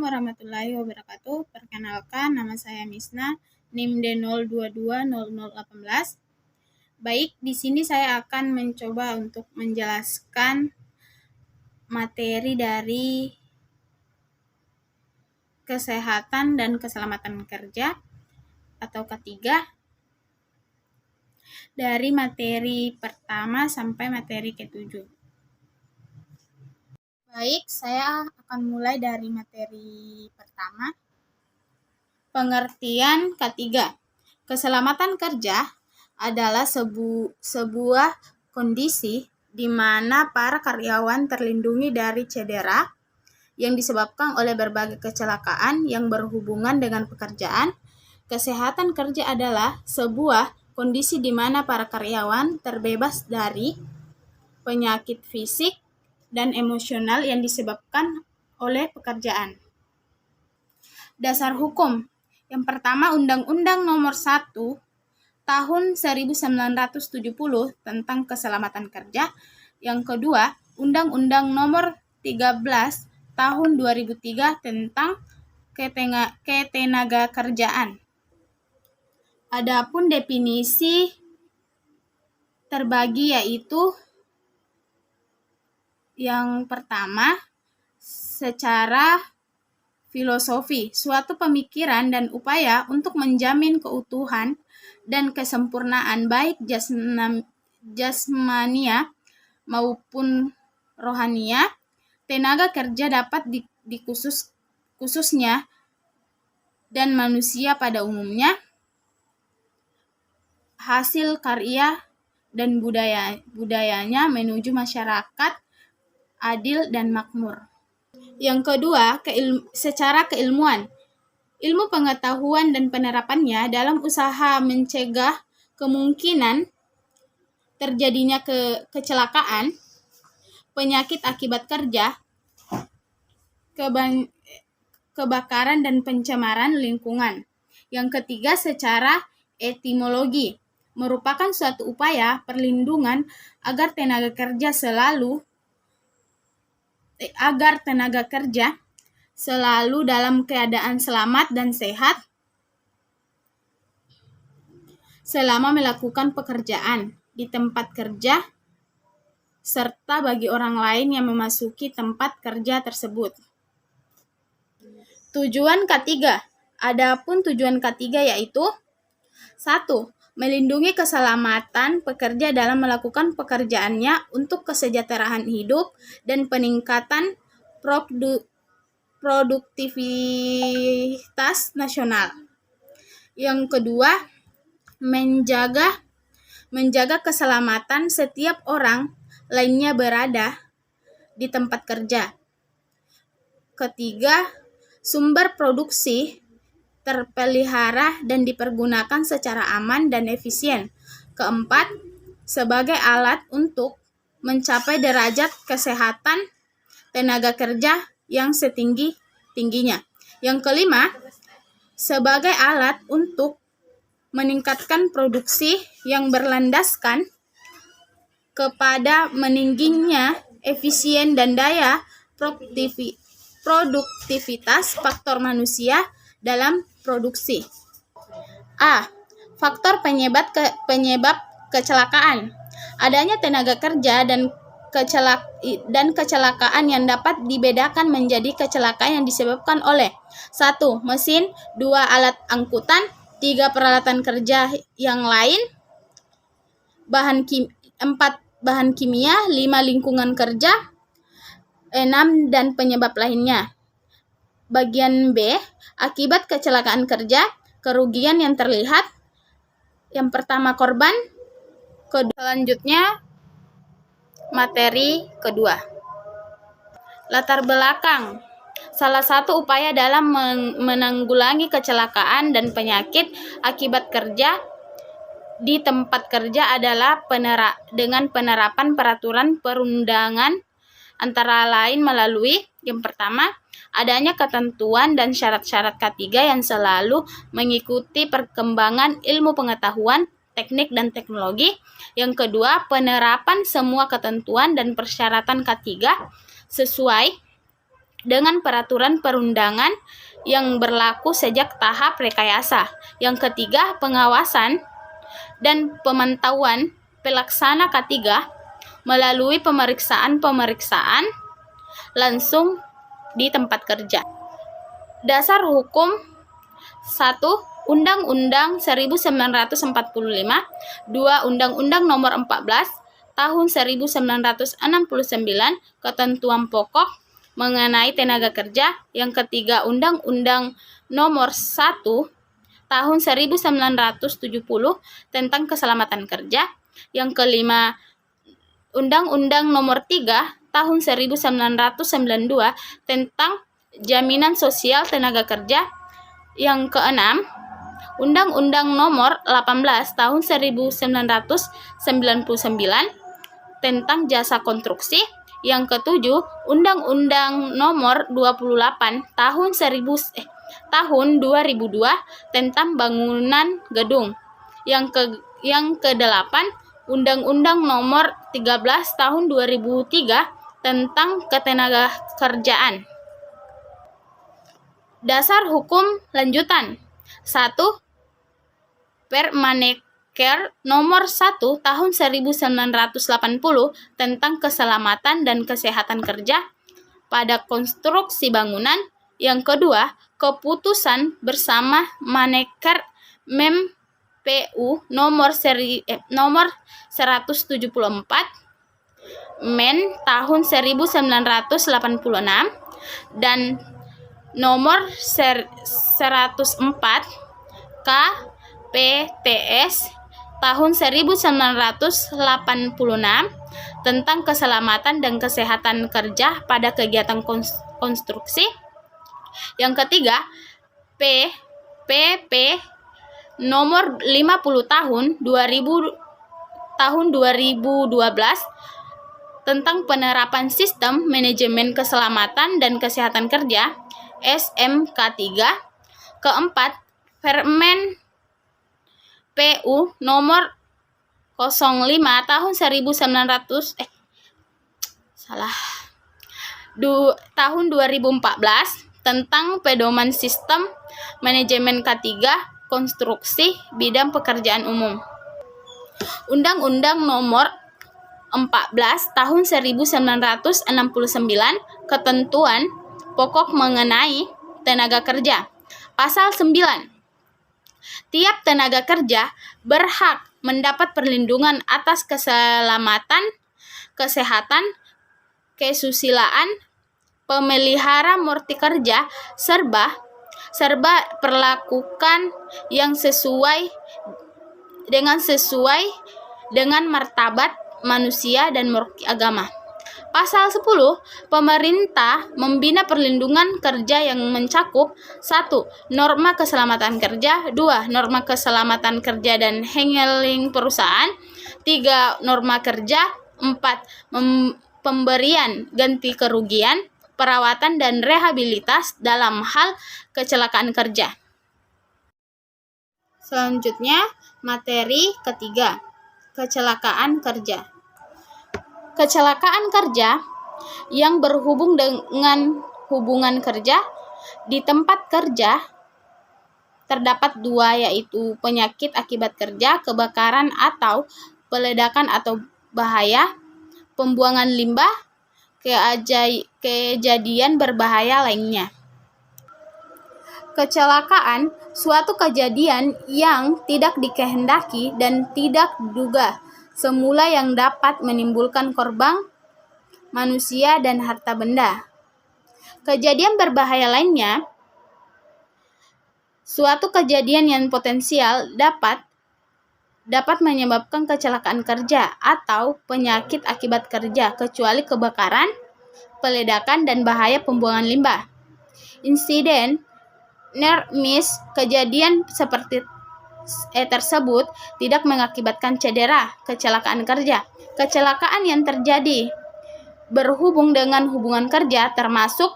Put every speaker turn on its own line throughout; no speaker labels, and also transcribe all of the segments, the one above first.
warahmatullahi wabarakatuh. Perkenalkan, nama saya Misna, NIM D02200018. Baik, di sini saya akan mencoba untuk menjelaskan materi dari kesehatan dan keselamatan kerja atau ketiga, dari materi pertama sampai materi ketujuh. Baik, saya akan mulai dari materi pertama. Pengertian ketiga. Keselamatan kerja adalah sebuah kondisi di mana para karyawan terlindungi dari cedera yang disebabkan oleh berbagai kecelakaan yang berhubungan dengan pekerjaan. Kesehatan kerja adalah sebuah kondisi di mana para karyawan terbebas dari penyakit fisik dan emosional yang disebabkan oleh pekerjaan. Dasar hukum. Yang pertama, Undang-Undang Nomor 1 Tahun 1970 tentang Keselamatan Kerja. Yang kedua, Undang-Undang Nomor 13 Tahun 2003 tentang Ketenagakerjaan. Adapun definisi terbagi yaitu yang pertama, secara filosofi, suatu pemikiran dan upaya untuk menjamin keutuhan dan kesempurnaan baik jasmania maupun rohania. Tenaga kerja dapat khususnya dan manusia pada umumnya hasil karya dan budayanya menuju masyarakat adil dan makmur. Yang kedua, secara keilmuan. Ilmu pengetahuan dan penerapannya dalam usaha mencegah kemungkinan terjadinya kecelakaan, penyakit akibat kerja, kebakaran dan pencemaran lingkungan. Yang ketiga, secara etimologi. Merupakan suatu upaya perlindungan agar tenaga kerja selalu dalam keadaan selamat dan sehat selama melakukan pekerjaan di tempat kerja serta bagi orang lain yang memasuki tempat kerja tersebut. Tujuan ketiga. Adapun tujuan ketiga yaitu 1. Melindungi keselamatan pekerja dalam melakukan pekerjaannya untuk kesejahteraan hidup dan peningkatan produktivitas nasional. Yang kedua, menjaga keselamatan setiap orang lainnya berada di tempat kerja. Ketiga, sumber produksi terpelihara dan dipergunakan secara aman dan efisien. Keempat, sebagai alat untuk mencapai derajat kesehatan tenaga kerja yang setinggi-tingginya. Yang kelima, sebagai alat untuk meningkatkan produksi yang berlandaskan kepada meningginya efisien dan daya produktivitas faktor manusia dalam produksi. A. Faktor penyebab kecelakaan. Adanya tenaga kerja dan kecelakaan yang dapat dibedakan menjadi kecelakaan yang disebabkan oleh 1. Mesin, 2. Alat angkutan, 3. Peralatan kerja yang lain, 4. Bahan kimia, 5. Lingkungan kerja, 6. Dan penyebab lainnya. Bagian B, akibat kecelakaan kerja, kerugian yang terlihat. Yang pertama korban, selanjutnya materi kedua. Latar belakang. Salah satu upaya dalam menanggulangi kecelakaan dan penyakit akibat kerja di tempat kerja adalah dengan penerapan peraturan perundangan, antara lain melalui yang pertama, adanya ketentuan dan syarat-syarat K3 yang selalu mengikuti perkembangan ilmu pengetahuan, teknik, dan teknologi. Yang kedua, penerapan semua ketentuan dan persyaratan K3 sesuai dengan peraturan perundangan yang berlaku sejak tahap rekayasa. Yang ketiga, pengawasan dan pemantauan pelaksana K3 melalui pemeriksaan langsung di tempat kerja. Dasar hukum 1. Undang-Undang 1945, 2. Undang-Undang Nomor 14 Tahun 1969, ketentuan pokok mengenai tenaga kerja. Yang ketiga, Undang-Undang Nomor 1 Tahun 1970 tentang keselamatan kerja. Yang kelima, Undang-Undang Nomor 3 Tahun 1992 tentang jaminan sosial tenaga kerja. Yang keenam, Undang-Undang Nomor 18 Tahun 1999 tentang jasa konstruksi. Yang ketujuh, Undang-Undang Nomor 28 Tahun 2002 tentang bangunan gedung. Yang kedelapan, Undang-Undang Nomor 13 Tahun 2003 tentang ketenagakerjaan. Dasar hukum lanjutan 1. Permenaker Nomor 1 Tahun 1980 tentang keselamatan dan kesehatan kerja pada konstruksi bangunan. Yang kedua, Keputusan Bersama Menaker Mem PU Nomor 174 Men tahun 1986 dan Nomor 104 KPTS tahun 1986 tentang keselamatan dan kesehatan kerja pada kegiatan konstruksi. Yang ketiga, PP Nomor 50 Tahun 2012 tentang penerapan sistem manajemen keselamatan dan kesehatan kerja SMK3. Keempat, Permen PU Nomor 05 Tahun 2014 tentang pedoman sistem manajemen K3 konstruksi bidang pekerjaan umum. Undang-Undang Nomor 14 Tahun 1969 ketentuan pokok mengenai tenaga kerja. Pasal 9. Tiap tenaga kerja berhak mendapat perlindungan atas keselamatan, kesehatan, kesusilaan, pemelihara murti kerja, serba perlakukan yang sesuai dengan martabat manusia dan murti agama. Pasal 10. Pemerintah membina perlindungan kerja yang mencakup 1. Norma keselamatan kerja, 2. Norma keselamatan kerja dan handling perusahaan, 3. Norma kerja, 4. Pemberian ganti kerugian, perawatan dan rehabilitas dalam hal kecelakaan kerja. Selanjutnya, materi ketiga, kecelakaan kerja. Kecelakaan kerja yang berhubung dengan hubungan kerja di tempat kerja terdapat dua, yaitu penyakit akibat kerja, kebakaran atau peledakan atau bahaya, pembuangan limbah, kejadian berbahaya lainnya. Kecelakaan suatu kejadian yang tidak dikehendaki dan tidak diduga semula yang dapat menimbulkan korban manusia dan harta benda. Kejadian berbahaya lainnya, suatu kejadian yang potensial dapat menyebabkan kecelakaan kerja atau penyakit akibat kerja, kecuali kebakaran, peledakan, dan bahaya pembuangan limbah. Insiden near miss, kejadian seperti tersebut tidak mengakibatkan cedera, kecelakaan kerja. Kecelakaan yang terjadi berhubung dengan hubungan kerja termasuk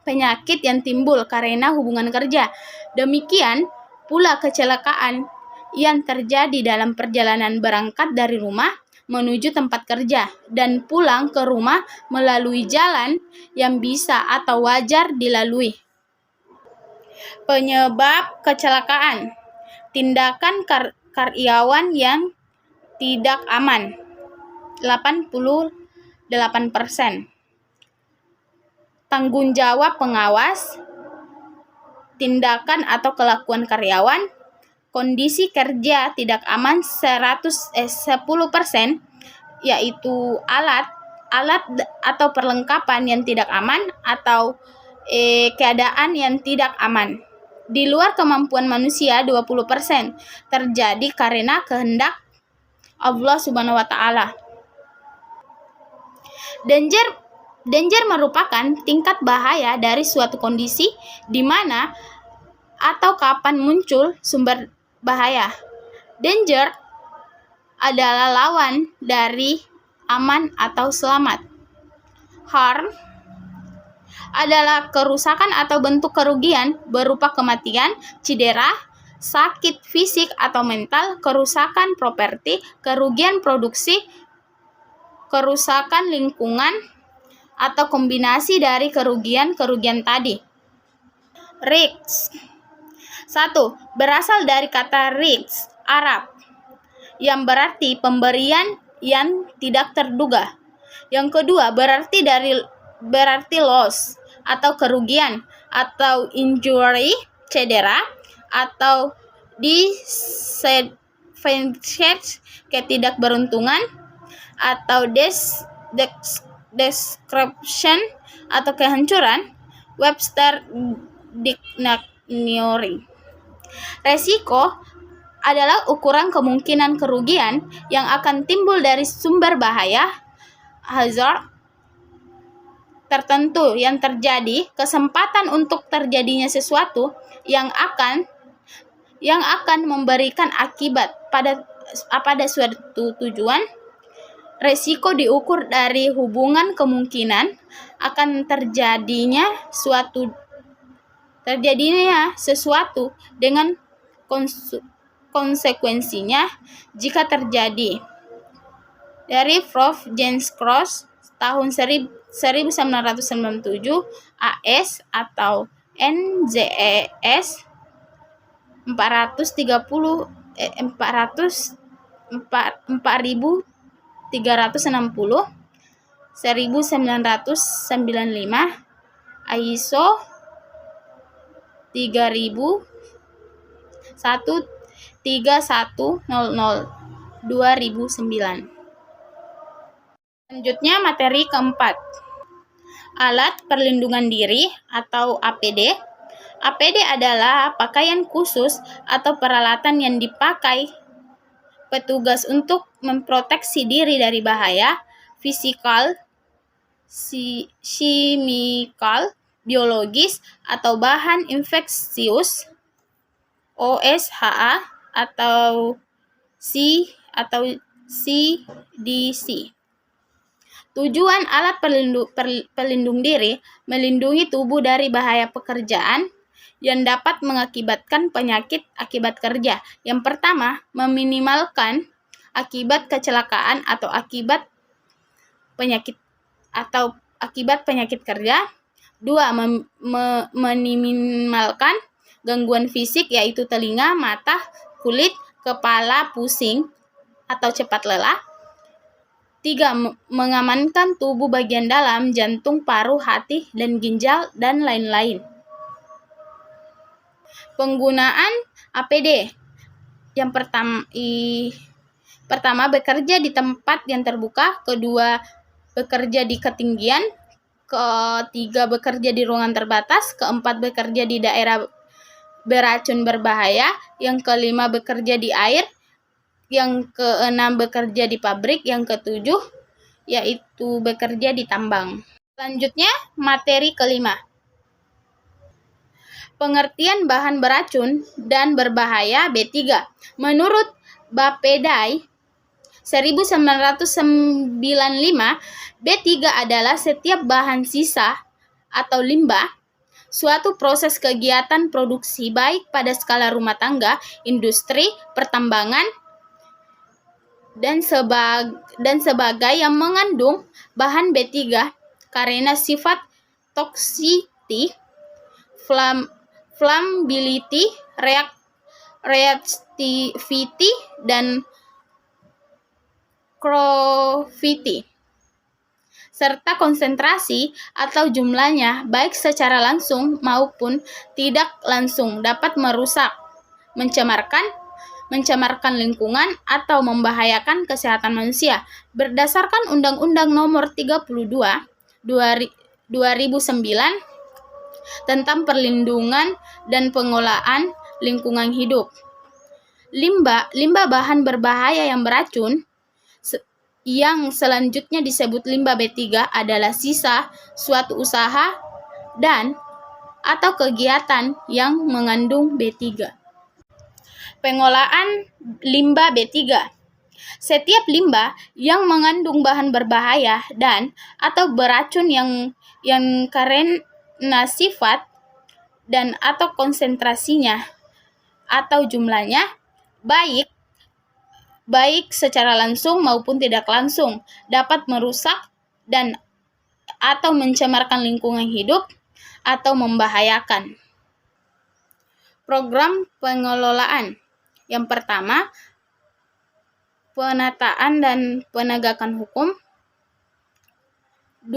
penyakit yang timbul karena hubungan kerja. Demikian pula kecelakaan yang terjadi dalam perjalanan berangkat dari rumah menuju tempat kerja dan pulang ke rumah melalui jalan yang bisa atau wajar dilalui. Penyebab kecelakaan: tindakan karyawan yang tidak aman, 88%. Tanggung jawab pengawas, tindakan atau kelakuan karyawan, kondisi kerja tidak aman 10%, yaitu alat atau perlengkapan yang tidak aman atau keadaan yang tidak aman. Di luar kemampuan manusia 20%, terjadi karena kehendak Allah Subhanahu wa taala. Danger merupakan tingkat bahaya dari suatu kondisi di mana atau kapan muncul sumber bahaya. Danger adalah lawan dari aman atau selamat. Harm adalah kerusakan atau bentuk kerugian berupa kematian, cedera, sakit fisik atau mental, kerusakan properti, kerugian produksi, kerusakan lingkungan, atau kombinasi dari kerugian tadi. Risk. 1. Berasal dari kata risk Arab yang berarti pemberian yang tidak terduga. Yang kedua berarti loss atau kerugian, atau injury, cedera, atau disadvantage, ketidakberuntungan, atau description atau kehancuran. Webster Dictionary. Resiko adalah ukuran kemungkinan kerugian yang akan timbul dari sumber bahaya, hazard tertentu yang terjadi, kesempatan untuk terjadinya sesuatu yang akan memberikan akibat pada suatu tujuan. Resiko diukur dari hubungan kemungkinan akan terjadinya sesuatu dengan konsekuensinya jika terjadi. Dari Prof. James Cross tahun 1997, AS atau NJS 4360, 1995, ISO 3100 2009. Selanjutnya materi keempat, alat perlindungan diri atau APD. APD adalah pakaian khusus atau peralatan yang dipakai petugas untuk memproteksi diri dari bahaya fisikal, kimikal, biologis, atau bahan infeksius, OSHA atau CDC. Tujuan alat pelindung diri melindungi tubuh dari bahaya pekerjaan yang dapat mengakibatkan penyakit akibat kerja. Yang pertama, meminimalkan akibat kecelakaan atau akibat penyakit kerja. Dua, meminimalkan gangguan fisik, yaitu telinga, mata, kulit, kepala pusing atau cepat lelah. 3. Mengamankan tubuh bagian dalam, jantung, paru, hati, dan ginjal, dan lain-lain. Penggunaan APD. Yang pertama, bekerja di tempat yang terbuka. Kedua, bekerja di ketinggian. Ketiga, bekerja di ruangan terbatas. Keempat, bekerja di daerah beracun berbahaya. Yang kelima, bekerja di air. Yang keenam, bekerja di pabrik. Yang ketujuh, yaitu bekerja di tambang. Selanjutnya, materi kelima. Pengertian bahan beracun dan berbahaya B3. Menurut Bapedai 1995, B3 adalah setiap bahan sisa atau limbah suatu proses kegiatan produksi, baik pada skala rumah tangga, industri, pertambangan, dan sebagai yang mengandung bahan B3 karena sifat toxicity, flammability, reactivity, dan corrosivity, serta konsentrasi atau jumlahnya baik secara langsung maupun tidak langsung dapat merusak, mencemarkan lingkungan atau membahayakan kesehatan manusia. Berdasarkan Undang-Undang Nomor 32 2009 tentang perlindungan dan pengolahan lingkungan hidup, limbah bahan berbahaya yang beracun yang selanjutnya disebut limbah B3 adalah sisa suatu usaha dan atau kegiatan yang mengandung B3. Pengolahan limbah B3. Setiap limbah yang mengandung bahan berbahaya dan atau beracun yang karena sifat dan atau konsentrasinya atau jumlahnya baik secara langsung maupun tidak langsung dapat merusak dan atau mencemarkan lingkungan hidup atau membahayakan. Program pengelolaan. Yang pertama, penataan dan penegakan hukum. 2.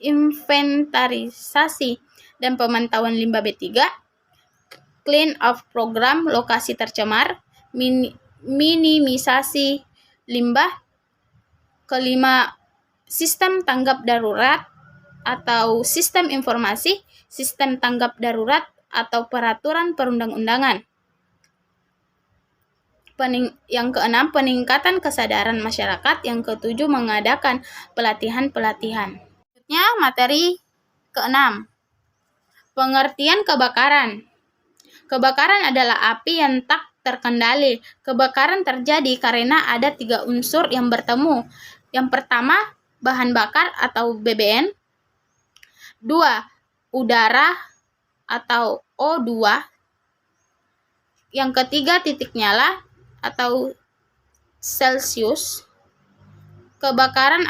Inventarisasi dan pemantauan limbah B3. Clean up program lokasi tercemar, minimisasi limbah. Kelima, sistem tanggap darurat atau sistem informasi, sistem tanggap darurat atau peraturan perundang-undangan. Yang keenam, peningkatan kesadaran masyarakat. Yang ketujuh, mengadakan pelatihan-pelatihan. Selanjutnya, materi keenam, pengertian kebakaran. Kebakaran adalah api yang tak terkendali. Kebakaran terjadi karena ada 3 unsur yang bertemu. Yang pertama, bahan bakar atau BBN. 2, udara atau O2. Yang ketiga, titik nyala atau Celsius. Kebakaran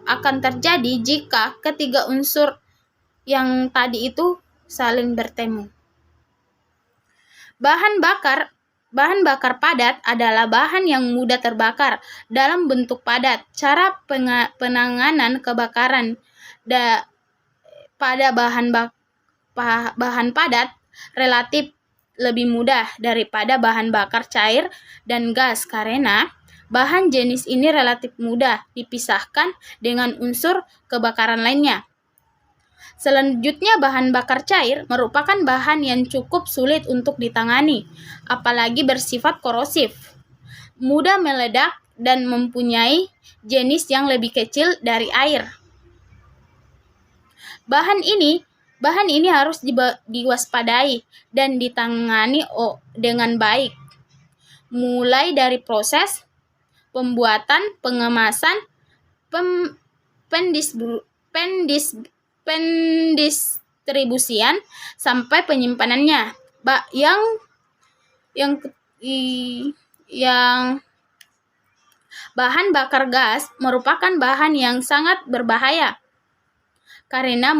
akan terjadi jika ketiga unsur yang tadi itu saling bertemu. Bahan bakar padat adalah bahan yang mudah terbakar dalam bentuk padat. Cara penanganan kebakaran pada bahan padat relatif lebih mudah daripada bahan bakar cair dan gas karena bahan jenis ini relatif mudah dipisahkan dengan unsur kebakaran lainnya. Selanjutnya, bahan bakar cair merupakan bahan yang cukup sulit untuk ditangani, apalagi bersifat korosif, mudah meledak, dan mempunyai jenis yang lebih kecil dari air. Bahan ini harus diwaspadai dan ditangani dengan baik, mulai dari proses pembuatan, pengemasan, pendistribusian sampai penyimpanannya. Yang bahan bakar gas merupakan bahan yang sangat berbahaya karena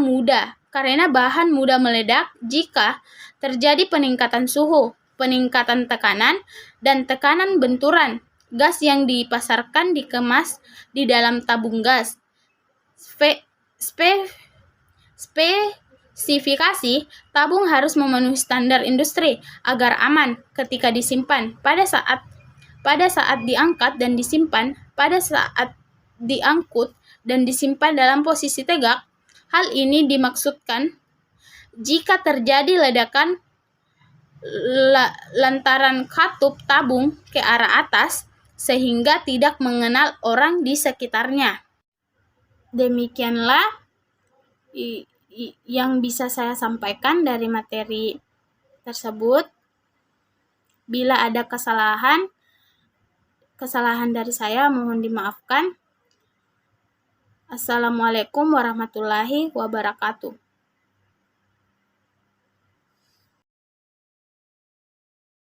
bahan mudah meledak jika terjadi peningkatan suhu, peningkatan tekanan, dan tekanan benturan. Gas yang dipasarkan dikemas di dalam tabung gas. Spesifikasi tabung harus memenuhi standar industri agar aman ketika disimpan. Pada saat diangkat dan disimpan, diangkut dan disimpan dalam posisi tegak. Hal ini dimaksudkan jika terjadi ledakan lantaran katup tabung ke arah atas sehingga tidak mengenal orang di sekitarnya. Demikianlah yang bisa saya sampaikan dari materi tersebut. Bila ada kesalahan dari saya mohon dimaafkan. Assalamualaikum warahmatullahi wabarakatuh.